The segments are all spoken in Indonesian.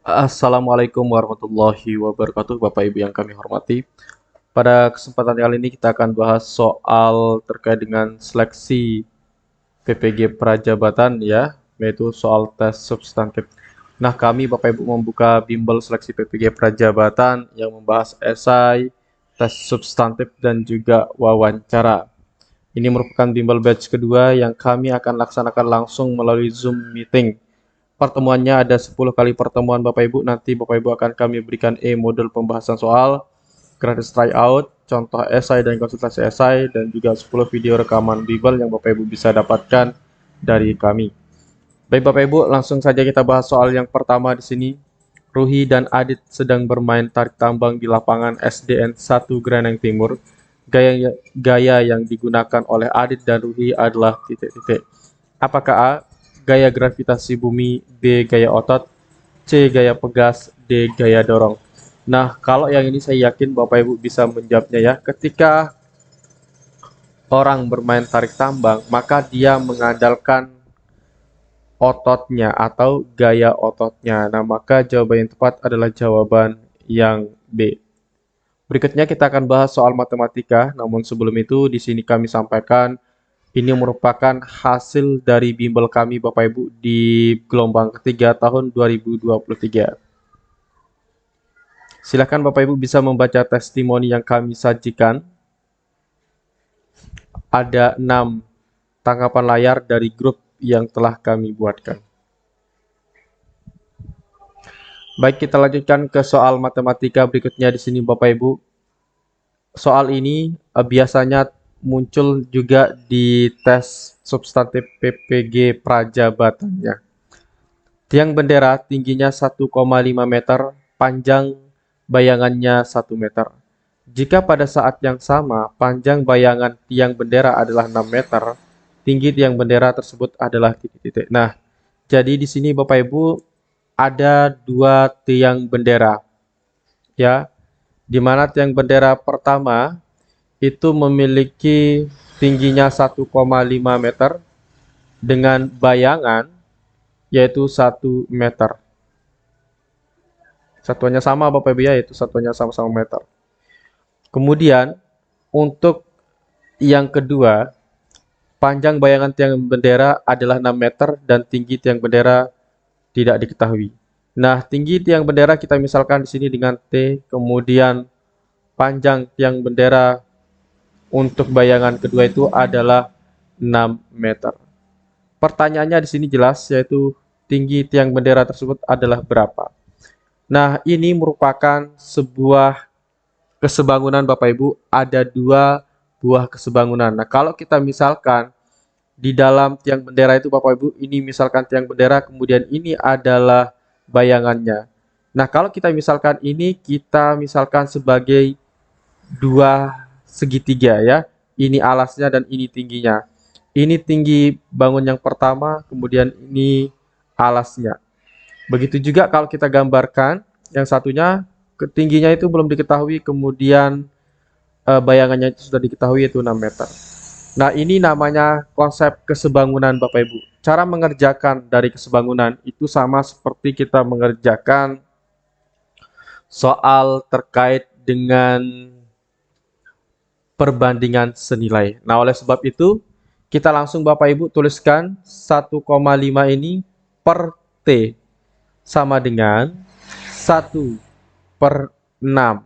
Assalamualaikum warahmatullahi wabarakatuh, Bapak Ibu yang kami hormati. Pada kesempatan kali ini kita akan bahas soal terkait dengan seleksi PPG Prajabatan ya, yaitu soal tes substantif. Nah, kami Bapak Ibu membuka bimbel seleksi PPG Prajabatan yang membahas esai, tes substantif dan juga wawancara. Ini merupakan bimbel batch kedua yang kami akan laksanakan langsung melalui Zoom meeting. Pertemuannya ada 10 kali pertemuan Bapak Ibu. Nanti Bapak Ibu akan kami berikan modul pembahasan soal, gratis tryout, contoh esai dan konsultasi esai, dan juga 10 video rekaman Bible yang Bapak Ibu bisa dapatkan dari kami. Baik Bapak Ibu, langsung saja kita bahas soal yang pertama di sini. Ruhi dan Adit sedang bermain tarik tambang di lapangan SDN 1 Graneng Timur. Gaya yang digunakan oleh Adit dan Ruhi adalah titik-titik. Apakah A. Gaya gravitasi bumi, B. Gaya otot, C. Gaya pegas, D. Gaya dorong. Nah, kalau yang ini saya yakin Bapak Ibu bisa menjawabnya ya. Ketika orang bermain tarik tambang, maka dia mengandalkan ototnya atau gaya ototnya. Nah, maka jawaban yang tepat adalah jawaban yang B. Berikutnya kita akan bahas soal matematika, namun sebelum itu di sini kami sampaikan ini merupakan hasil dari bimbel kami Bapak Ibu di gelombang ketiga tahun 2023. Silakan Bapak Ibu bisa membaca testimoni yang kami sajikan. Ada 6 tangkapan layar dari grup yang telah kami buatkan. Baik, kita lanjutkan ke soal matematika berikutnya di sini Bapak Ibu. Soal ini biasanya muncul juga di tes substantif PPG Prajabatannya. Tiang bendera tingginya 1,5 meter, panjang bayangannya 1 meter. Jika pada saat yang sama panjang bayangan tiang bendera adalah 6 meter, tinggi tiang bendera tersebut adalah titik-titik. Nah, jadi di sini Bapak Ibu ada 2 tiang bendera. Ya, di mana tiang bendera pertama itu memiliki tingginya 1,5 meter dengan bayangan yaitu 1 meter. Satuannya sama Bapak Ibu ya, yaitu satuannya sama-sama meter. Kemudian untuk yang kedua, panjang bayangan tiang bendera adalah 6 meter dan tinggi tiang bendera tidak diketahui. Nah, tinggi tiang bendera kita misalkan di sini dengan T, kemudian panjang tiang bendera untuk bayangan kedua itu adalah 6 meter. Pertanyaannya di sini jelas, yaitu tinggi tiang bendera tersebut adalah berapa. Nah, ini merupakan sebuah kesebangunan Bapak Ibu, ada 2 buah kesebangunan. Nah, kalau kita misalkan di dalam tiang bendera itu Bapak Ibu, ini misalkan tiang bendera, kemudian ini adalah bayangannya. Nah, kalau kita misalkan ini, kita misalkan sebagai 2 segitiga ya. Ini alasnya dan ini tingginya. Ini tinggi bangun yang pertama, kemudian ini alasnya. Begitu juga kalau kita gambarkan, yang satunya tingginya itu belum diketahui, kemudian bayangannya itu sudah diketahui yaitu 6 meter. Nah, ini namanya konsep kesebangunan Bapak Ibu. Cara mengerjakan dari kesebangunan itu sama seperti kita mengerjakan soal terkait dengan perbandingan senilai. Nah, oleh sebab itu, kita langsung Bapak Ibu tuliskan 1,5 ini per T sama dengan 1 per 6.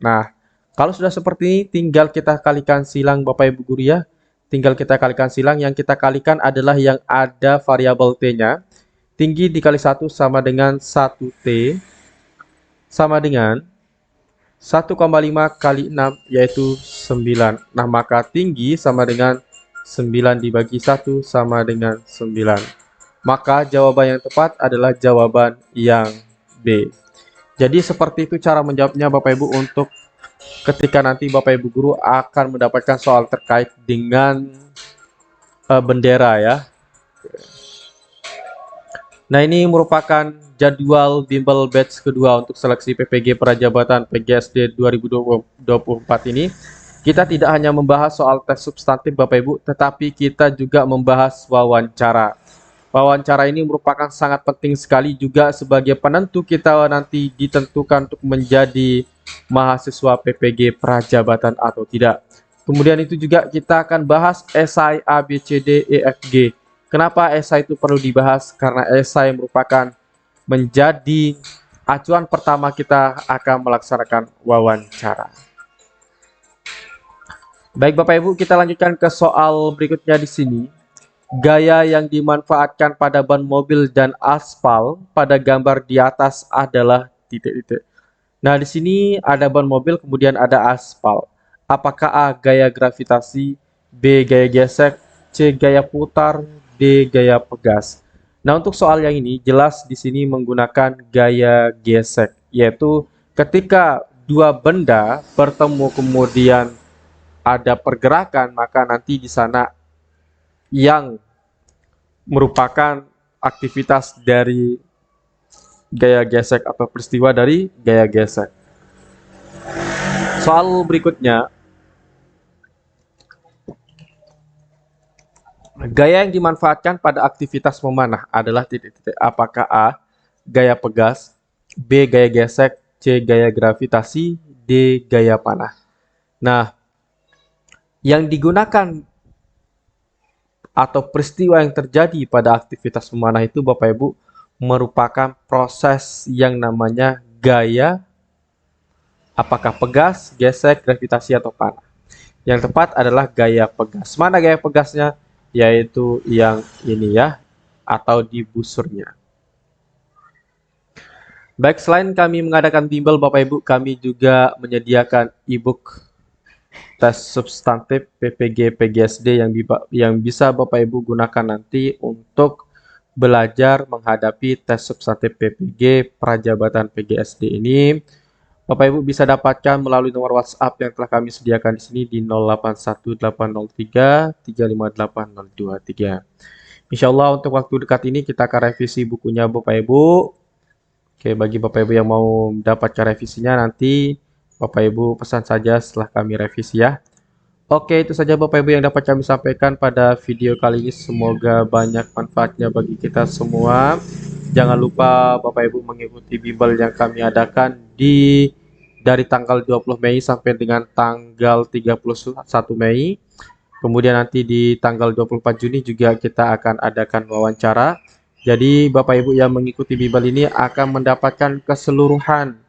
Nah, kalau sudah seperti ini, tinggal kita kalikan silang Bapak Ibu guru ya. Tinggal kita kalikan silang, yang kita kalikan adalah yang ada variabel T-nya. Tinggi dikali 1 sama dengan 1T, sama dengan 1,5 kali 6, yaitu 9. Nah, maka tinggi sama dengan 9 dibagi 1 sama dengan 9. Maka jawaban yang tepat adalah jawaban yang B. Jadi seperti itu cara menjawabnya Bapak Ibu untuk ketika nanti Bapak Ibu guru akan mendapatkan soal terkait dengan bendera ya. Nah, ini merupakan jadwal bimbel batch kedua untuk seleksi PPG Prajabatan PGSD 2024 ini. Kita tidak hanya membahas soal tes substantif Bapak Ibu, tetapi kita juga membahas wawancara. Wawancara ini merupakan sangat penting sekali juga sebagai penentu kita nanti ditentukan untuk menjadi mahasiswa PPG Prajabatan atau tidak. Kemudian itu juga kita akan bahas esai A, B, C, D, E, F, G. Kenapa esai itu perlu dibahas? Karena esai merupakan menjadi acuan pertama kita akan melaksanakan wawancara. Baik Bapak Ibu, kita lanjutkan ke soal berikutnya di sini. Gaya yang dimanfaatkan pada ban mobil dan aspal pada gambar di atas adalah titik-titik. Nah, di sini ada ban mobil, kemudian ada aspal. Apakah A. Gaya gravitasi, B. Gaya gesek, C. Gaya putar, D. Gaya pegas. Nah, untuk soal yang ini jelas di sini menggunakan gaya gesek, yaitu ketika dua benda bertemu kemudian ada pergerakan, maka nanti di sana yang merupakan aktivitas dari gaya gesek atau peristiwa dari gaya gesek. Soal berikutnya, gaya yang dimanfaatkan pada aktivitas memanah adalah titik-titik. Apakah A. Gaya pegas, B. Gaya gesek, C. Gaya gravitasi, D. Gaya panah. Nah, yang digunakan atau peristiwa yang terjadi pada aktivitas memanah itu Bapak Ibu merupakan proses yang namanya gaya, apakah pegas, gesek, gravitasi, atau panah. Yang tepat adalah gaya pegas. Mana gaya pegasnya? Yaitu yang ini ya, atau di busurnya. Baik, selain kami mengadakan bimbel Bapak Ibu, kami juga menyediakan e-book tes substantif PPG PGSD yang bisa Bapak Ibu gunakan nanti untuk belajar menghadapi tes substantif PPG Prajabatan PGSD ini. Bapak Ibu bisa dapatkan melalui nomor WhatsApp yang telah kami sediakan di sini di 081803358023. Insya Allah untuk waktu dekat ini kita akan revisi bukunya Bapak Ibu. Oke, bagi Bapak Ibu yang mau mendapatkan revisinya nanti Bapak Ibu pesan saja setelah kami revisi ya. Oke, itu saja Bapak Ibu yang dapat kami sampaikan pada video kali ini. Semoga banyak manfaatnya bagi kita semua. Jangan lupa Bapak Ibu mengikuti bimbel yang kami adakan dari tanggal 20 Mei sampai dengan tanggal 31 Mei. Kemudian nanti di tanggal 24 Juni juga kita akan adakan wawancara. Jadi Bapak Ibu yang mengikuti bimbel ini akan mendapatkan keseluruhan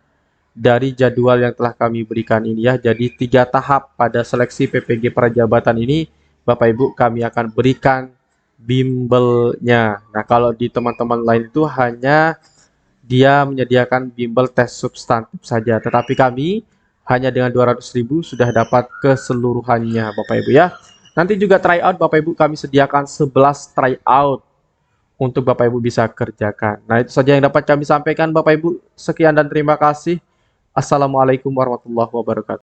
dari jadwal yang telah kami berikan ini ya. Jadi 3 tahap pada seleksi PPG Prajabatan ini Bapak Ibu kami akan berikan bimbelnya. Nah, kalau di teman-teman lain itu hanya dia menyediakan bimbel tes substantif saja. Tetapi kami hanya dengan 200.000 sudah dapat keseluruhannya Bapak Ibu ya. Nanti juga tryout Bapak Ibu kami sediakan 11 tryout untuk Bapak Ibu bisa kerjakan. Nah, itu saja yang dapat kami sampaikan Bapak Ibu. Sekian dan terima kasih. Assalamualaikum warahmatullahi wabarakatuh.